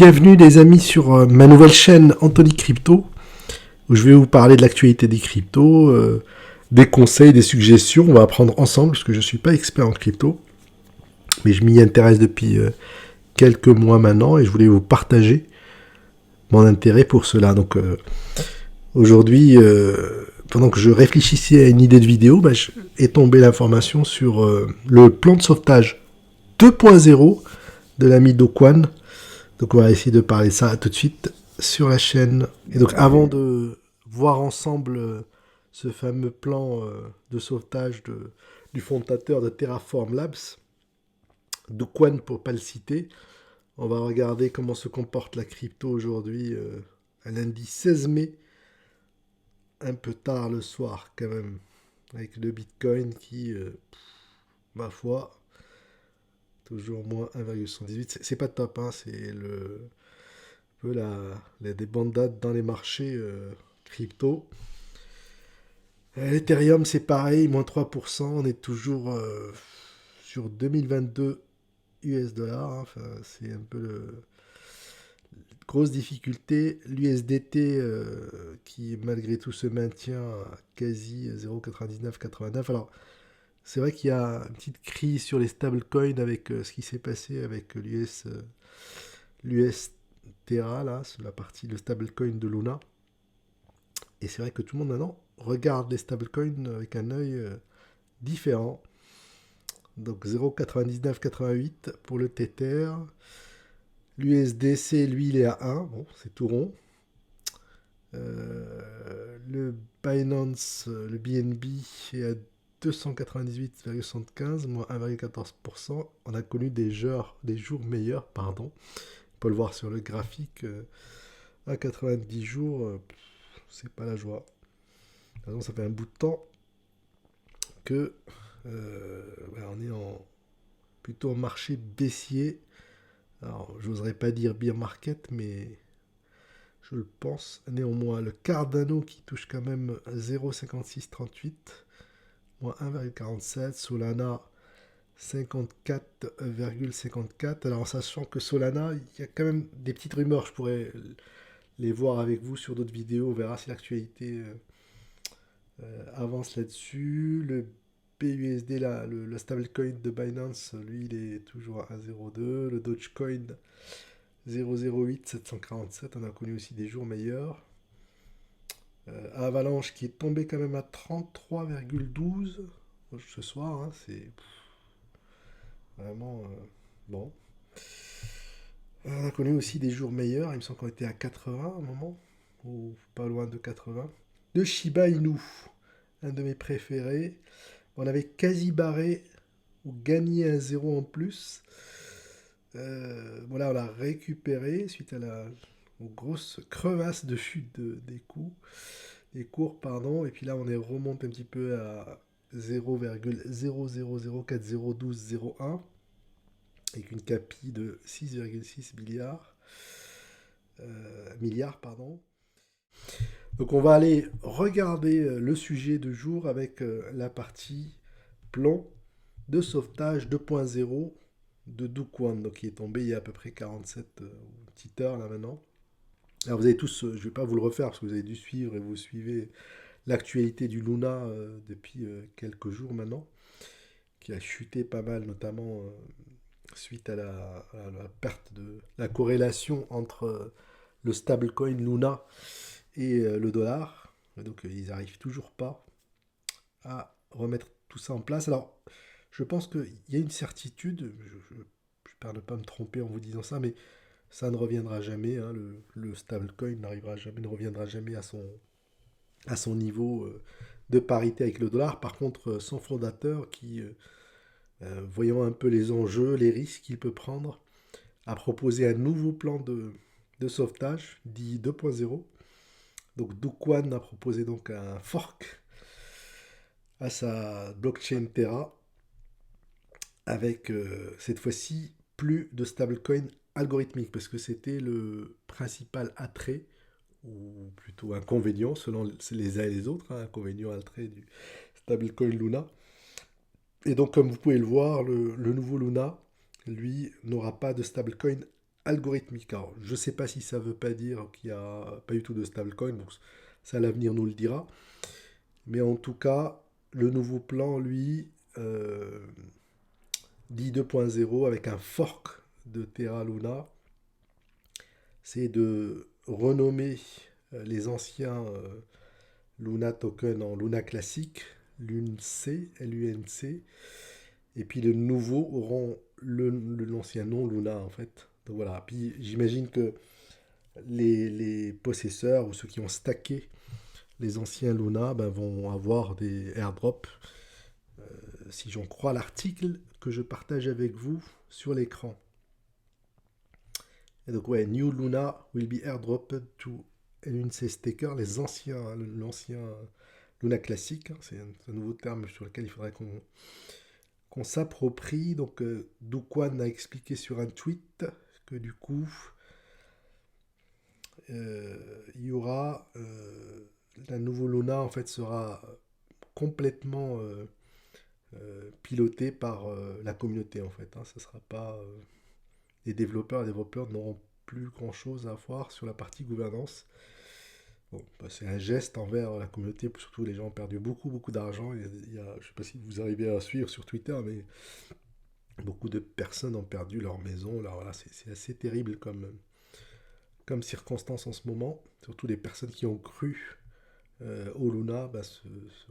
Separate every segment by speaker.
Speaker 1: Bienvenue les amis sur ma nouvelle chaîne Anthony Crypto, où je vais vous parler de l'actualité des cryptos, des conseils, des suggestions. On va apprendre ensemble, parce que je ne suis pas expert en crypto, mais je m'y intéresse depuis quelques mois maintenant, et je voulais vous partager mon intérêt pour cela. Donc aujourd'hui, pendant que je réfléchissais à une idée de vidéo, est tombée l'information sur le plan de sauvetage 2.0 de l'ami Do Kwon. Donc on va essayer de parler de ça tout de suite sur la chaîne. Et donc avant de voir ensemble ce fameux plan de sauvetage du fondateur de Terraform Labs, Do Kwon pour pas le citer, on va regarder comment se comporte la crypto aujourd'hui, un lundi 16 mai, un peu tard le soir quand même, avec le Bitcoin qui, ma foi, toujours moins 1,78. C'est pas top, hein, c'est le peu la débandade dans les marchés crypto. L'Ethereum, c'est pareil, moins 3%. On est toujours sur 2022 US dollars. Hein. Enfin, c'est un peu grosse difficulté. L'USDT qui, malgré tout, se maintient à quasi 0,9989. Alors, c'est vrai qu'il y a une petite crise sur les stablecoins avec ce qui s'est passé avec l'US Terra, là, sur la partie, le stablecoin de Luna. Et c'est vrai que tout le monde maintenant regarde les stablecoins avec un œil différent. Donc 0,9988 pour le Tether. L'USDC, lui, il est à 1. Bon, c'est tout rond. Le Binance, le BNB est à 298,75, moins 1,14%. On a connu des jours meilleurs, pardon. On peut le voir sur le graphique. À 90 jours, c'est pas la joie. Ça fait un bout de temps que on est plutôt en marché baissier. Alors, j'oserais pas dire bear market, mais je le pense néanmoins. Le Cardano qui touche quand même 0,5638, moins 1,47. Solana 54,54. Alors, en sachant que Solana, il y a quand même des petites rumeurs. Je pourrais les voir avec vous sur d'autres vidéos. On verra si l'actualité avance là-dessus. Le BUSD, là, le stablecoin de Binance, lui, il est toujours à 1,02. Le Dogecoin 0,08747. On a connu aussi des jours meilleurs. Avalanche qui est tombé quand même à 33,12 ce soir. Hein, c'est vraiment bon. On a connu aussi des jours meilleurs. Il me semble qu'on était à 80 à un moment, ou pas loin de 80. De Shiba Inu, un de mes préférés. On avait quasi barré ou gagné un 0 en plus. Voilà, on l'a récupéré suite aux grosses crevasses de chute des cours, pardon. Et puis là, on est remonté un petit peu à 0,000401201 avec une capi de 6,6 milliards, pardon. Donc on va aller regarder le sujet du jour avec la partie plan de sauvetage 2.0 de Do Kwon, donc qui est tombé il y a à peu près 47 petites heures là maintenant. Alors vous avez tous, je ne vais pas vous le refaire parce que vous avez dû suivre et vous suivez l'actualité du Luna depuis quelques jours maintenant, qui a chuté pas mal, notamment suite à la perte de la corrélation entre le stablecoin Luna et le dollar. Et donc ils n'arrivent toujours pas à remettre tout ça en place. Alors je pense qu'il y a une certitude, j'espère ne pas me tromper en vous disant ça, mais ça ne reviendra jamais. Hein, le stablecoin n'arrivera jamais, ne reviendra jamais à son niveau de parité avec le dollar. Par contre, son fondateur, qui, voyant un peu les enjeux, les risques qu'il peut prendre, a proposé un nouveau plan de sauvetage, dit 2.0. Donc Do Kwon a proposé donc un fork à sa blockchain Terra, avec cette fois-ci plus de stablecoin algorithmique, parce que c'était le principal attrait, ou plutôt inconvénient, selon les uns et les autres, hein, inconvénient, attrait du stablecoin Luna. Et donc, comme vous pouvez le voir, le nouveau Luna, lui, n'aura pas de stablecoin algorithmique. Alors, je ne sais pas si ça ne veut pas dire qu'il n'y a pas du tout de stablecoin, donc ça l'avenir nous le dira. Mais en tout cas, le nouveau plan, lui, dit 2.0 avec un fork de Terra Luna, c'est de renommer les anciens Luna token en Luna classique, LUNC, LUNC, et puis les nouveaux auront l'ancien nom Luna en fait. Donc voilà, puis j'imagine que les possesseurs ou ceux qui ont stacké les anciens Luna ben, vont avoir des airdrops, si j'en crois l'article que je partage avec vous sur l'écran. Et donc ouais, New Luna will be airdropped to LUNC staker, l'ancien Luna classique, hein, c'est un nouveau terme sur lequel il faudrait qu'on s'approprie. Donc Duquan a expliqué sur un tweet que du coup il y aura la nouveau Luna en fait sera complètement piloté par la communauté en fait. Hein. Ça sera pas les développeurs n'auront plus grand chose à voir sur la partie gouvernance. Bon, bah, c'est un geste envers la communauté, surtout les gens ont perdu beaucoup d'argent. Je ne sais pas si vous arrivez à suivre sur Twitter, mais beaucoup de personnes ont perdu leur maison. Alors voilà, c'est assez terrible comme circonstance en ce moment. Surtout les personnes qui ont cru au Luna, bah,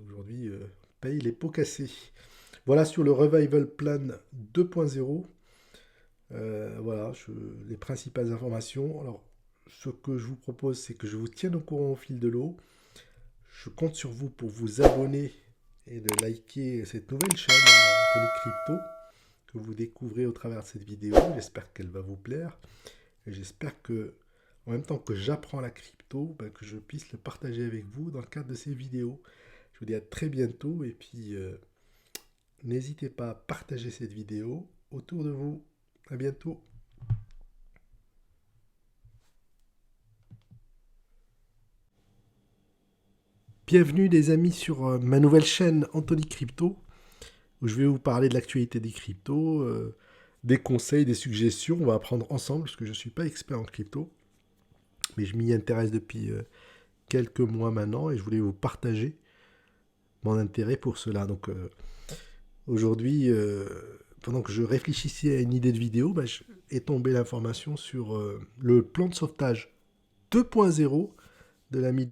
Speaker 1: aujourd'hui payent les pots cassés. Voilà sur le Revival Plan 2.0. Voilà, les principales informations. Alors, ce que je vous propose, c'est que je vous tienne au courant au fil de l'eau. Je compte sur vous pour vous abonner et de liker cette nouvelle chaîne, Anthony Crypto, que vous découvrez au travers de cette vidéo. J'espère qu'elle va vous plaire. Et j'espère que, en même temps que j'apprends la crypto, ben, que je puisse le partager avec vous dans le cadre de ces vidéos. Je vous dis à très bientôt et puis n'hésitez pas à partager cette vidéo autour de vous. À bientôt. Bienvenue les amis sur ma nouvelle chaîne Anthony Crypto, où je vais vous parler de l'actualité des cryptos, des conseils, des suggestions. On va apprendre ensemble, parce que je ne suis pas expert en crypto, mais je m'y intéresse depuis quelques mois maintenant, et je voulais vous partager mon intérêt pour cela. Donc aujourd'hui, pendant que je réfléchissais à une idée de vidéo, est tombée l'information sur le plan de sauvetage 2.0 de l'ami